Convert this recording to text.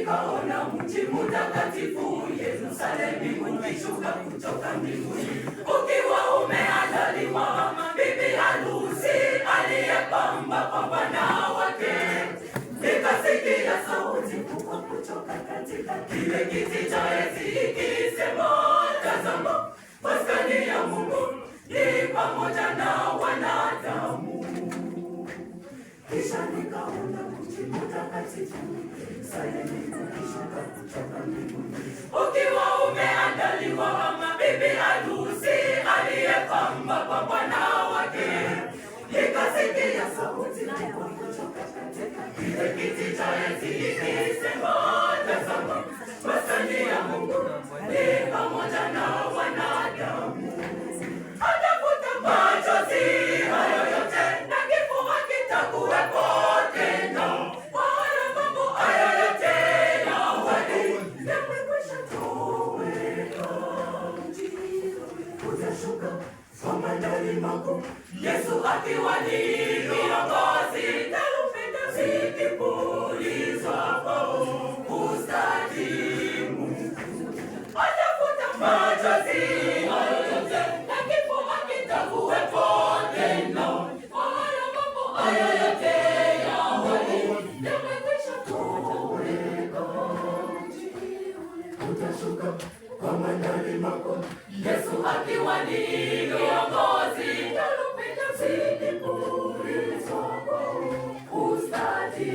nikaona mji mtakatifu Yerusalemu ukishuka kutoka mbinguni, ukiwa umeandaliwa bibi harusi aliyepambwa kwa bwana wake. Nikasikia sauti kubwa kutoka katika kile kiti cha enzi ikisema, tazama, maskani ya Mungu ni pamoja na wanadamu. Kisha nikaona mji mtakatifu Yerusalemu ukishuka kutoka mbinguni, ukiwa umeandaliwa kama bibi harusi aliyepambwa kwa bwana wake. Nikasikia sauti kubwa kutoka katika kile kiti cha enzi ikisema, tazama, maskani ya Mungu ni pamoja na wanadamu. Atafuta machozi hayo yote na kifo hakitakuwepo tena, wala mambo hayo yote ya awali yamekwisha toweka. Utashuka kwa mandhari makuu, Yesu akiwa ni kiongozi, tarumbeta zikipulizwa kwa ustadi mkuu. Atafuta machozi hayo yote na kifo hakitakuwepo tena, wala mambo hayo yote ya awali yamekwisha toweka. Utashuka kwa mandhari makuu, Yesu akiwa ni kiongozi, tarumbeta zikipulizwa kwa ustadi